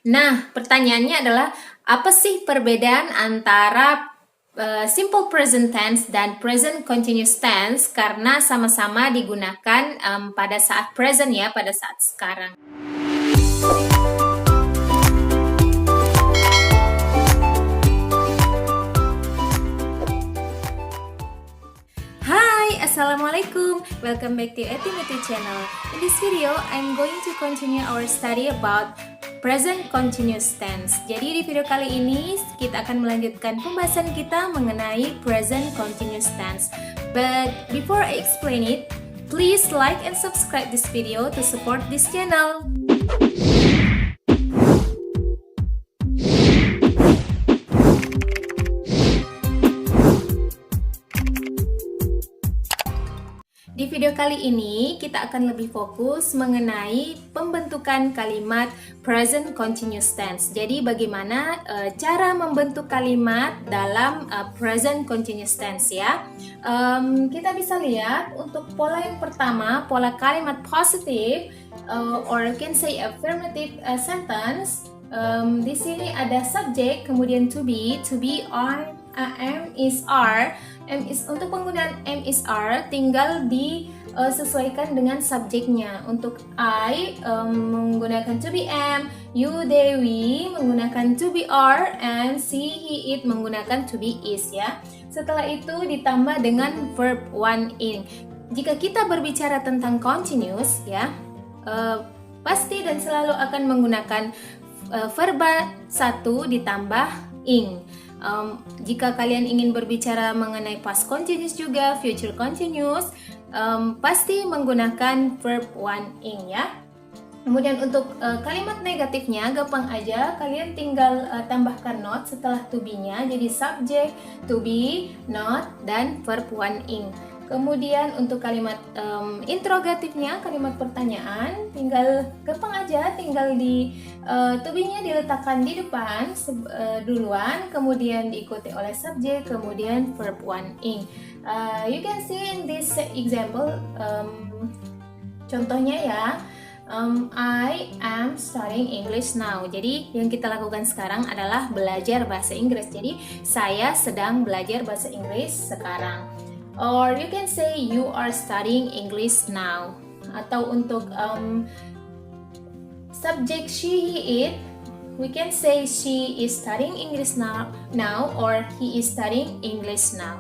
Nah, pertanyaannya adalah apa sih perbedaan antara simple present tense dan present continuous tense karena sama-sama digunakan pada saat present ya, pada saat sekarang. Hai, Assalamualaikum. Welcome back to Etimity channel. In this video, I'm going to continue our study about present continuous tense. Jadi di video kali ini kita akan melanjutkan pembahasan kita mengenai present continuous tense. But before I explain it, please like and subscribe this video to support this channel. Di video kali ini kita akan lebih fokus mengenai pembentukan kalimat present continuous tense. Jadi bagaimana cara membentuk kalimat dalam present continuous tense ya. Kita bisa lihat untuk pola yang pertama, pola kalimat positif or you can say affirmative sentence. Di sini ada subject, kemudian to be are, am is are. Untuk penggunaan am is are tinggal disesuaikan dengan subjeknya. Untuk I menggunakan to be am, you they we menggunakan to be are, and she he it menggunakan to be is ya. Setelah itu ditambah dengan verb one in. Jika kita berbicara tentang continuous ya, pasti dan selalu akan menggunakan verba satu ditambah ing. Jika kalian ingin berbicara mengenai past continuous juga, future continuous, pasti menggunakan verb one ing ya. Kemudian untuk kalimat negatifnya gampang aja, kalian tinggal tambahkan not setelah to be-nya, jadi subject, to be, not, dan verb one ing. Kemudian untuk kalimat interrogatifnya, kalimat pertanyaan, tinggal gampang aja, tinggal to be-nya diletakkan di depan duluan, kemudian diikuti oleh subjek, kemudian verb one ing. You can see in this example, contohnya ya, I am studying English now. Jadi yang kita lakukan sekarang adalah belajar bahasa Inggris. Jadi saya sedang belajar bahasa Inggris sekarang. Or you can say you are studying English now. Atau untuk subject she, he, it, we can say she is studying English now or he is studying English now.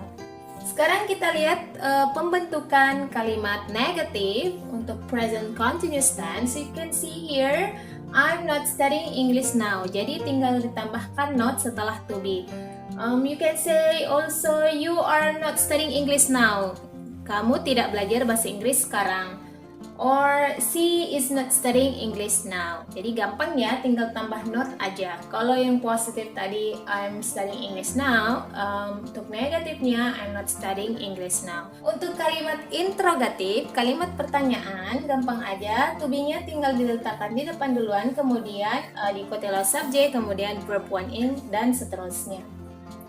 Sekarang kita lihat pembentukan kalimat negatif untuk present continuous tense. You can see here, I'm not studying English now. Jadi tinggal ditambahkan not setelah to be. You can say also, you are not studying English now. Kamu tidak belajar bahasa Inggris sekarang. Or she is not studying English now. Jadi gampang ya, tinggal tambah not aja. Kalau yang positif tadi, I'm studying English now. Untuk negatifnya, I'm not studying English now. Untuk kalimat interrogatif, kalimat pertanyaan, gampang aja. To be-nya tinggal diletakkan di depan duluan, kemudian diikuti oleh subjek, kemudian verb one in, dan seterusnya.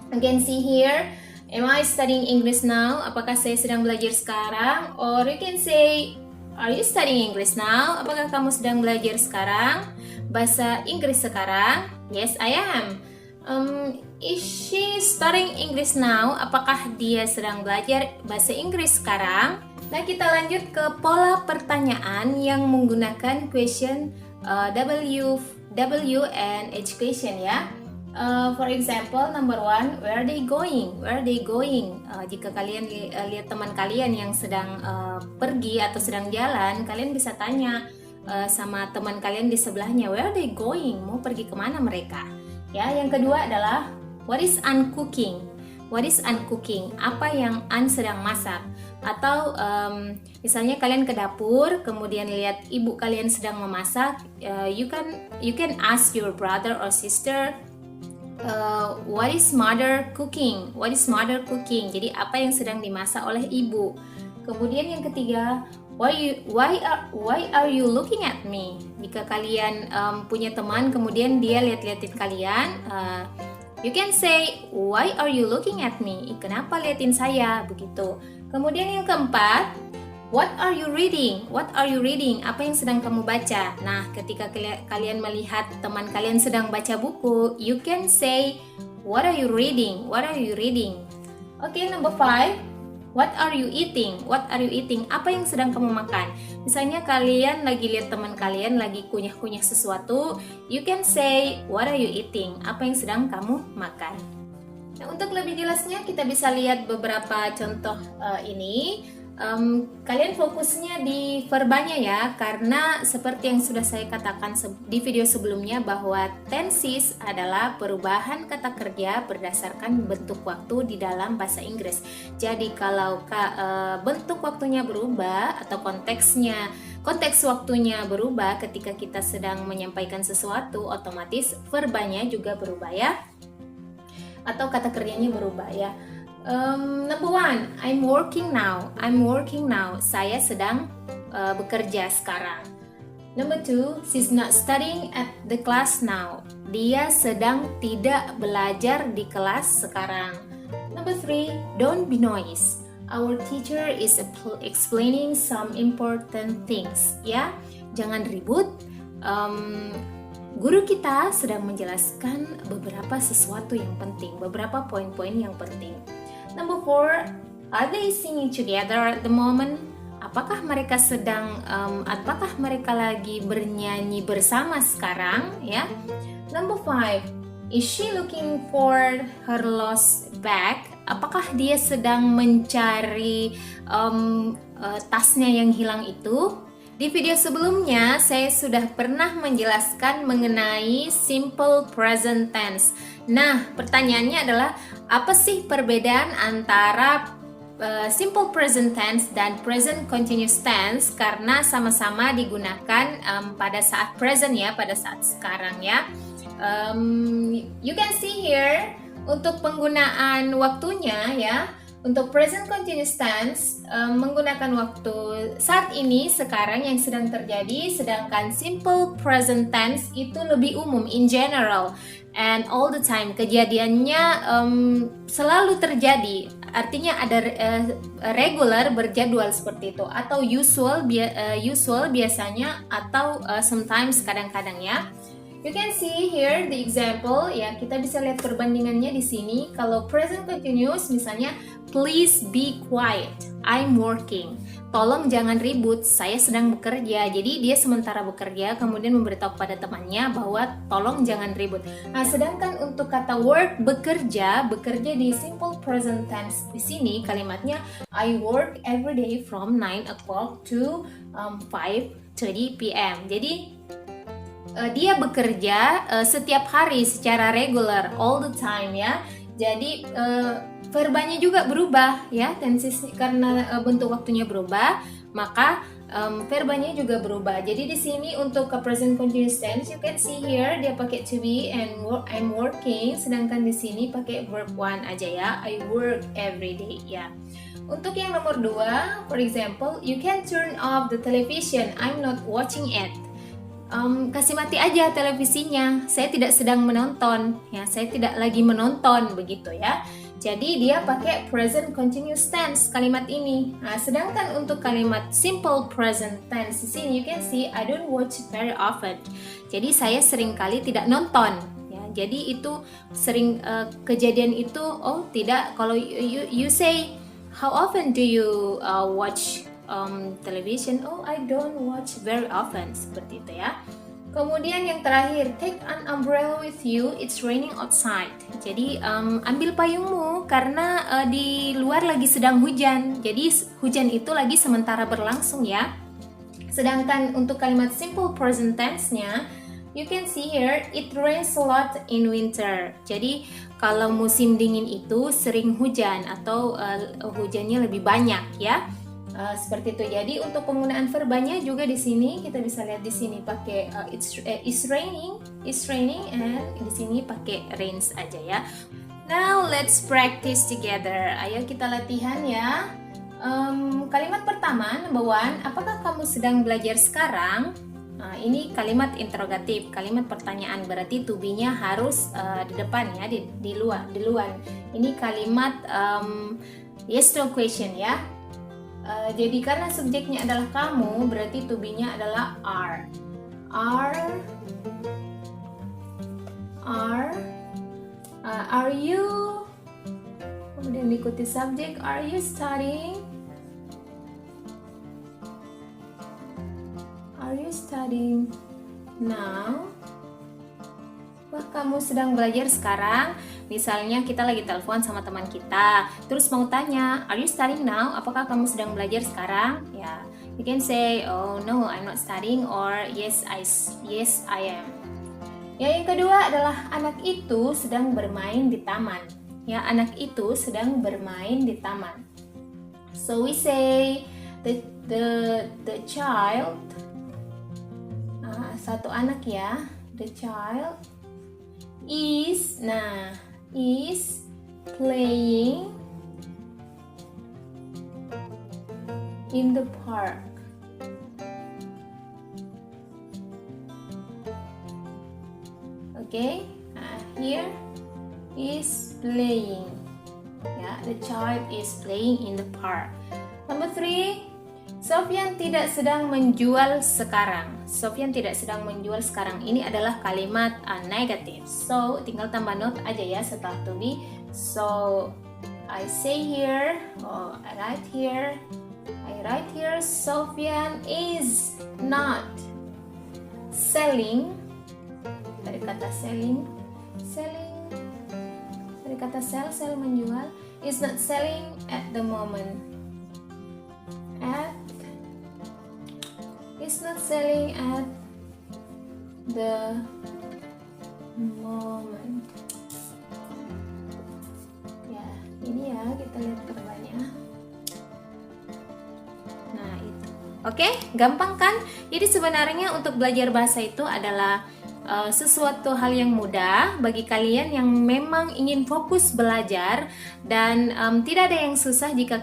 Again, see here, am I studying English now? Apakah saya sedang belajar sekarang? Or you can say, are you studying English now? Apakah kamu sedang belajar sekarang? Bahasa Inggris sekarang? Yes, I am. Is she studying English now? Apakah dia sedang belajar bahasa Inggris sekarang? Nah, kita lanjut ke pola pertanyaan yang menggunakan question W and H question ya. For example, number one, where are they going? Where are they going? Jika kalian lihat teman kalian yang sedang pergi atau sedang jalan, kalian bisa tanya sama teman kalian di sebelahnya, where are they going? Mau pergi kemana mereka? Ya, yang kedua adalah what is Ann cooking? What is Ann cooking? Apa yang Ann sedang masak? Atau misalnya kalian ke dapur, kemudian lihat ibu kalian sedang memasak, you can ask your brother or sister, what is mother cooking? What is mother cooking? Jadi apa yang sedang dimasak oleh ibu? Kemudian yang ketiga, why are you looking at me? Jika kalian punya teman, kemudian dia lihat-liatin kalian, you can say, why are you looking at me? Kenapa liatin saya? Begitu. Kemudian yang keempat, What are you reading? What are you reading? Apa yang sedang kamu baca? Nah, ketika kalian melihat teman kalian sedang baca buku, you can say, what are you reading? What are you reading? Okay, number 5. What are you eating? What are you eating? Apa yang sedang kamu makan? Misalnya kalian lagi lihat teman kalian lagi kunyah-kunyah sesuatu, you can say, what are you eating? Apa yang sedang kamu makan? Nah, untuk lebih jelasnya kita bisa lihat beberapa contoh ini. Kalian fokusnya di verbanya ya, karena seperti yang sudah saya katakan di video sebelumnya bahwa tenses adalah perubahan kata kerja berdasarkan bentuk waktu di dalam bahasa Inggris. Jadi kalau bentuk waktunya berubah atau konteks waktunya berubah ketika kita sedang menyampaikan sesuatu, otomatis verbanya juga berubah ya, atau kata kerjanya berubah ya. Number 1, I'm working now. I'm working now. Saya sedang bekerja sekarang. Number 2, she's not studying at the class now. Dia sedang tidak belajar di kelas sekarang. Number 3, don't be noise. Our teacher is explaining some important things. Ya, jangan ribut. Guru kita sedang menjelaskan beberapa sesuatu yang penting, beberapa poin-poin yang penting. Number 4, are they singing together at the moment? Apakah mereka lagi bernyanyi bersama sekarang? Ya. Number 5, is she looking for her lost bag? Apakah dia sedang mencari tasnya yang hilang itu? Di video sebelumnya, saya sudah pernah menjelaskan mengenai simple present tense. Nah, pertanyaannya adalah, apa sih perbedaan antara simple present tense dan present continuous tense? Karena sama-sama digunakan pada saat present ya, pada saat sekarang ya. You can see here, untuk penggunaan waktunya ya. Untuk present continuous tense menggunakan waktu saat ini, sekarang yang sedang terjadi, sedangkan simple present tense itu lebih umum, in general and all the time. Kejadiannya selalu terjadi, artinya ada regular, berjadwal seperti itu, atau usual biasanya, atau sometimes, kadang-kadang ya. You can see here the example ya, kita bisa lihat perbandingannya di sini. Kalau present continuous misalnya, please be quiet, I'm working. Tolong jangan ribut, saya sedang bekerja. Jadi dia sementara bekerja kemudian memberitahu pada temannya bahwa tolong jangan ribut. Nah, sedangkan untuk kata work, bekerja di simple present tense di sini kalimatnya I work every day from 9 o'clock to 5:30 p.m. Jadi dia bekerja setiap hari secara regular, all the time ya. Jadi verbanya juga berubah ya, tenses karena bentuk waktunya berubah, maka verbanya juga berubah. Jadi di sini untuk ke present continuous tense, you can see here dia pakai to be and I'm working, sedangkan di sini pakai verb 1 aja ya, I work every day ya. Untuk yang nomor 2, for example, you can turn off the television, I'm not watching it. Kasih mati aja televisinya, saya tidak sedang menonton ya, saya tidak lagi menonton, begitu ya. Jadi dia pakai present continuous tense kalimat ini. Nah, sedangkan untuk kalimat simple present tense di sini you can see I don't watch very often. Jadi saya seringkali tidak nonton ya. Jadi itu sering kejadian itu, oh tidak, kalau you say how often do you watch television, oh I don't watch very often, seperti itu ya. Kemudian yang terakhir, take an umbrella with you, it's raining outside. Jadi ambil payungmu karena di luar lagi sedang hujan. Jadi hujan itu lagi sementara berlangsung ya. Sedangkan untuk kalimat simple present tense-nya, you can see here it rains a lot in winter. Jadi kalau musim dingin itu sering hujan atau hujannya lebih banyak ya. Seperti itu. Jadi untuk penggunaan verbanya juga di sini kita bisa lihat di sini pakai it's raining and di sini pakai rains aja ya. Now let's practice together. Ayo kita latihan ya. Kalimat pertama, number 1, apakah kamu sedang belajar sekarang? Nah, ini kalimat interrogatif, kalimat pertanyaan, berarti to be-nya harus di depan ya, di luar. Ini kalimat yes no question ya. Jadi karena subjeknya adalah kamu, berarti to be-nya adalah are. Are you? Kemudian diikuti subjek, are you studying? Are you studying now? Wah, kamu sedang belajar sekarang? Misalnya kita lagi telepon sama teman kita, terus mau tanya, are you studying now? Apakah kamu sedang belajar sekarang? Ya, you can say, oh no, I'm not studying, or yes, I am. Ya, yang kedua adalah anak itu sedang bermain di taman. Ya, anak itu sedang bermain di taman. So we say the child. Satu anak ya, the child is playing in the park. Okay, here is playing. Ya, the child is playing in the park. Number 3, Sofyan tidak sedang menjual sekarang. Sofyan tidak sedang menjual sekarang. Ini adalah kalimat negatif. So, tinggal tambah not aja ya setelah to be. So, I say here, I write here, Sofyan is not selling. Dari kata selling. Dari kata sell menjual. Is not selling at the moment. It's not selling at the moment. Ya, ini ya, kita lihat perbanyak. Nah, itu. Oke, gampang kan? Jadi sebenarnya untuk belajar bahasa itu adalah sesuatu hal yang mudah bagi kalian yang memang ingin fokus belajar dan tidak ada yang susah jika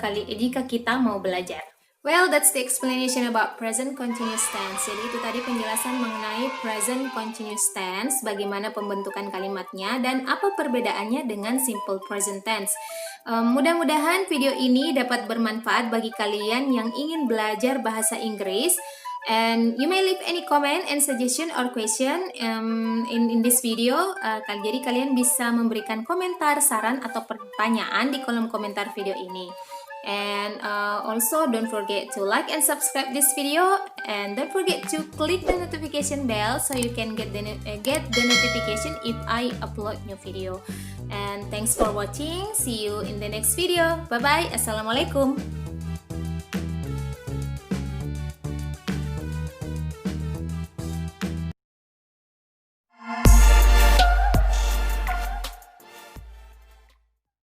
kita mau belajar. Well, that's the explanation about present continuous tense. Jadi itu tadi penjelasan mengenai present continuous tense, bagaimana pembentukan kalimatnya dan apa perbedaannya dengan simple present tense. Mudah-mudahan video ini dapat bermanfaat bagi kalian yang ingin belajar bahasa Inggris. And you may leave any comment and suggestion or question in this video. Jadi kalian bisa memberikan komentar, saran atau pertanyaan di kolom komentar video ini. And also don't forget to like and subscribe this video, and don't forget to click the notification bell so you can get the notification if I upload new video. And thanks for watching. See you in the next video. Bye bye. Assalamualaikum.